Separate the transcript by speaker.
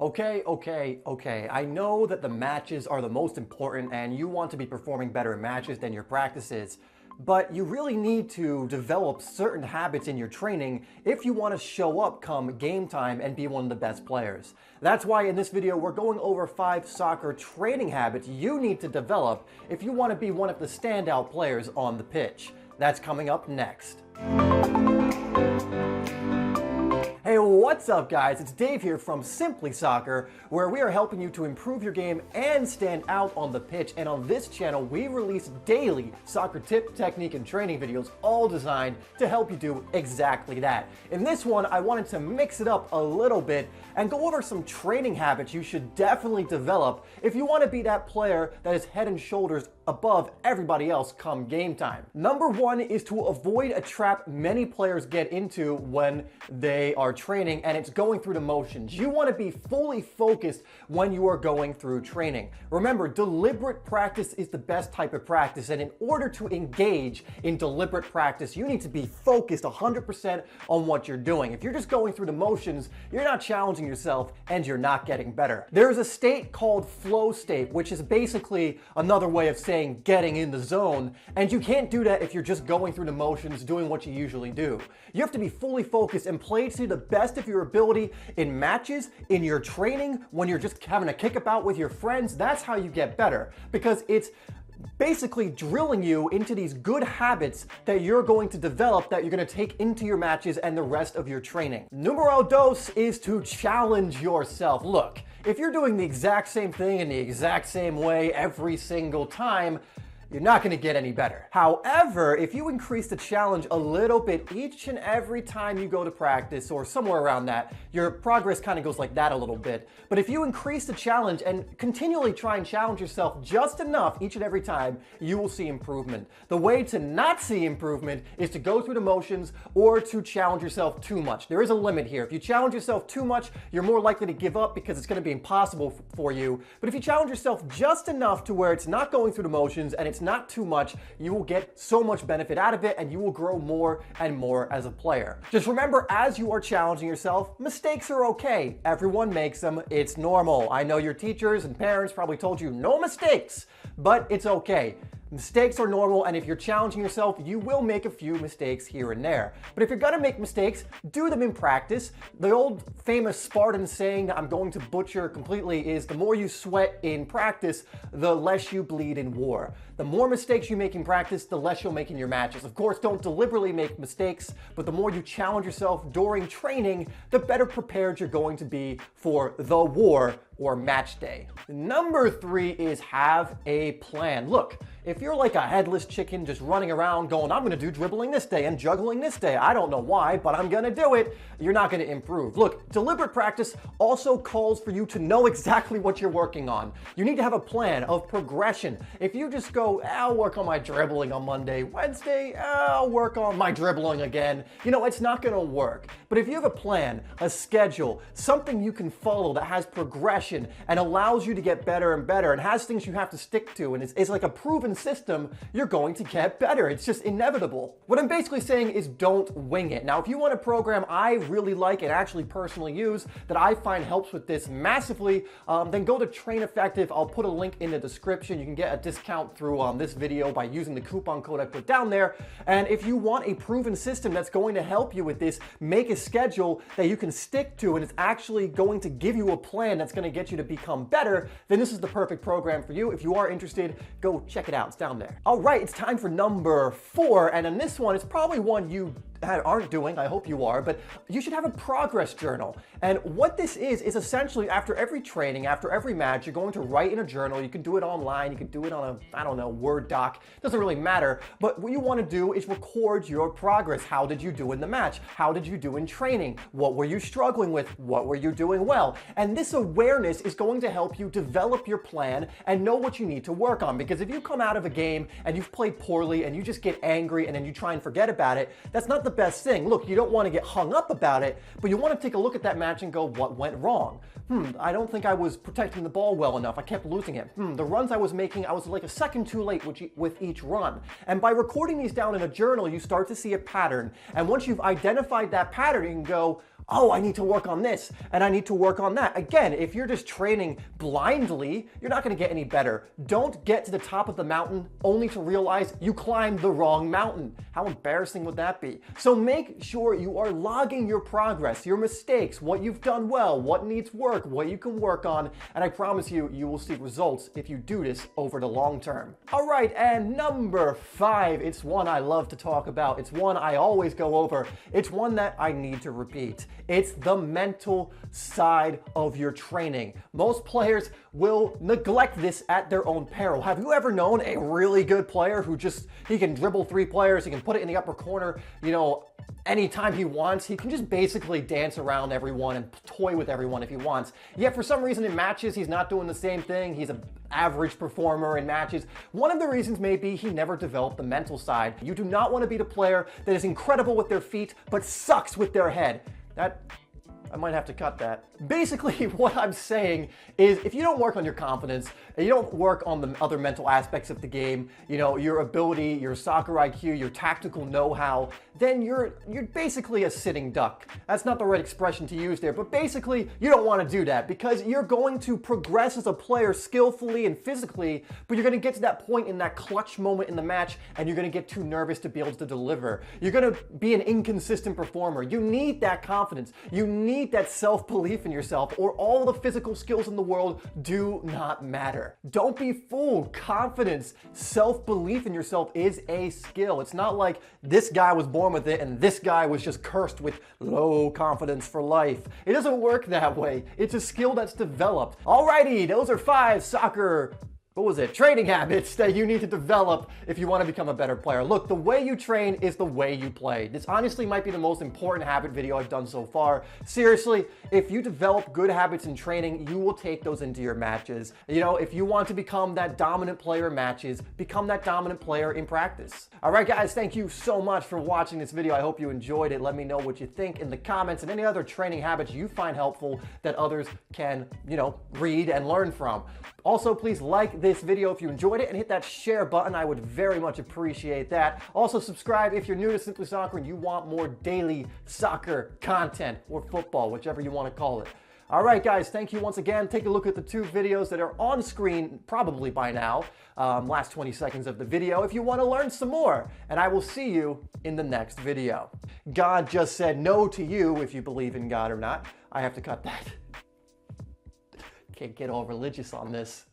Speaker 1: Okay. I know that the matches are the most important and you want to be performing better in matches than your practices, but you really need to develop certain habits in your training if you want to show up come game time and be one of the best players. That's why in this video we're going over 5 soccer training habits you need to develop if you want to be one of the standout players on the pitch. That's coming up next. Hey, what's up guys? It's Dave here from SimplySoccer, where we are helping you to improve your game and stand out on the pitch. And on this channel, we release daily soccer tip, technique, and training videos, all designed to help you do exactly that. In this one, I wanted to mix it up a little bit and go over some training habits you should definitely develop if you want to be that player that is head and shoulders above everybody else come game time. Number 1 is to avoid a trap many players get into when they are training, and it's going through the motions. You want to be fully focused when you are going through training. Remember, deliberate practice is the best type of practice, and in order to engage in deliberate practice, you need to be focused 100% on what you're doing. If you're just going through the motions, you're not challenging yourself and you're not getting better. There's a state called flow state, which is basically another way of saying getting in the zone, and you can't do that if you're just going through the motions, doing what you usually do. You have to be fully focused and play to the best of your ability in matches, in your training, when you're just having a kickabout with your friends. That's how you get better, because it's basically drilling you into these good habits that you're going to develop, that you're going to take into your matches and the rest of your training. Numero dos is to challenge yourself. Look, if you're doing the exact same thing in the exact same way every single time, you're not going to get any better. However, if you increase the challenge a little bit each and every time you go to practice, or somewhere around that, your progress kind of goes like that a little bit. But if you increase the challenge and continually try and challenge yourself just enough each and every time, you will see improvement. The way to not see improvement is to go through the motions or to challenge yourself too much. There is a limit here. If you challenge yourself too much, you're more likely to give up because it's going to be impossible for you. But if you challenge yourself just enough to where it's not going through the motions and it's not too much, you will get so much benefit out of it and you will grow more and more as a player. Just remember, as you are challenging yourself, mistakes are okay. Everyone makes them. It's normal. I know your teachers and parents probably told you no mistakes, but it's okay. Mistakes are normal, and if you're challenging yourself, you will make a few mistakes here and there. But if you're gonna make mistakes, do them in practice. The old famous Spartan saying that I'm going to butcher completely is, the more you sweat in practice, the less you bleed in war. The more mistakes you make in practice, the less you'll make in your matches. Of course, don't deliberately make mistakes, but the more you challenge yourself during training, the better prepared you're going to be for the war or match day. Number 3 is have a plan. Look, if you're like a headless chicken just running around going, I'm gonna do dribbling this day and juggling this day, I don't know why, but I'm gonna do it, you're not gonna improve. Look, deliberate practice also calls for you to know exactly what you're working on. You need to have a plan of progression. If you just go, I'll work on my dribbling on Monday, Wednesday, I'll work on my dribbling again, it's not gonna work. But if you have a plan, a schedule, something you can follow that has progression and allows you to get better and better and has things you have to stick to, and it's like a proven system, you're going to get better. It's just inevitable. What I'm basically saying is don't wing it. Now, if you want a program I really like and actually personally use that I find helps with this massively, then go to Train Effective. I'll put a link in the description. You can get a discount through this video by using the coupon code I put down there. And if you want a proven system that's going to help you with this, make a schedule that you can stick to and it's actually going to give you a plan that's going to get you to become better, then this is the perfect program for you. If you are interested, go check it out. It's down there. All right, it's time for number 4, and in this one, it's probably one you aren't doing, I hope you are, but you should have a progress journal. And what this is essentially after every training, after every match, you're going to write in a journal. You can do it online, you can do it on a Word doc, doesn't really matter, but what you want to do is record your progress. How did you do in the match? How did you do in training? What were you struggling with? What were you doing well? And this awareness is going to help you develop your plan and know what you need to work on, because if you come out of a game and you've played poorly and you just get angry and then you try and forget about it, that's not the best thing. Look, you don't want to get hung up about it, but you want to take a look at that match and go, what went wrong? I don't think I was protecting the ball well enough. I kept losing it. The runs I was making, I was like a second too late with each run. And by recording these down in a journal, you start to see a pattern. And once you've identified that pattern, you can go, oh, I need to work on this and I need to work on that. Again, if you're just training blindly, you're not going to get any better. Don't get to the top of the mountain only to realize you climbed the wrong mountain. How embarrassing would that be? So make sure you are logging your progress, your mistakes, what you've done well, what needs work, what you can work on, and I promise you, you will see results if you do this over the long term. All right, and number 5, it's one I love to talk about. It's one I always go over. It's one that I need to repeat. It's the mental side of your training. Most players will neglect this at their own peril. Have you ever known a really good player who he can dribble 3 players, he can put it in the upper corner, anytime he wants. He can just basically dance around everyone and toy with everyone if he wants. Yet for some reason in matches, he's not doing the same thing. He's an average performer in matches. One of the reasons may be he never developed the mental side. You do not want to be the player that is incredible with their feet, but sucks with their head. I might have to cut that. Basically, what I'm saying is if you don't work on your confidence and you don't work on the other mental aspects of the game, your ability, your soccer IQ, your tactical know-how, then you're basically a sitting duck. That's not the right expression to use there, but basically you don't want to do that because you're going to progress as a player skillfully and physically, but you're going to get to that point in that clutch moment in the match and you're going to get too nervous to be able to deliver. You're going to be an inconsistent performer. You need that confidence. You need that self-belief in yourself, or all the physical skills in the world do not matter. Don't be fooled. Confidence, self-belief in yourself is a skill. It's not like this guy was born with it and this guy was just cursed with low confidence for life. It doesn't work that way. It's a skill that's developed. Alrighty, those are 5 soccer training habits that you need to develop if you want to become a better player. Look, the way you train is the way you play. This honestly might be the most important habit video I've done so far. Seriously, if you develop good habits in training, you will take those into your matches. If you want to become that dominant player in matches, become that dominant player in practice. All right, guys, thank you so much for watching this video. I hope you enjoyed it. Let me know what you think in the comments and any other training habits you find helpful that others can, read and learn from. Also, please like this video if you enjoyed it and hit that share button. I would very much appreciate that. Also, subscribe if you're new to Simply Soccer and you want more daily soccer content or football, whichever you want to call it. All right, guys, thank you once again. Take a look at the 2 videos that are on screen probably by now, last 20 seconds of the video, if you want to learn some more. And I will see you in the next video. God just said no to you if you believe in God or not. I have to cut that. Can't get all religious on this.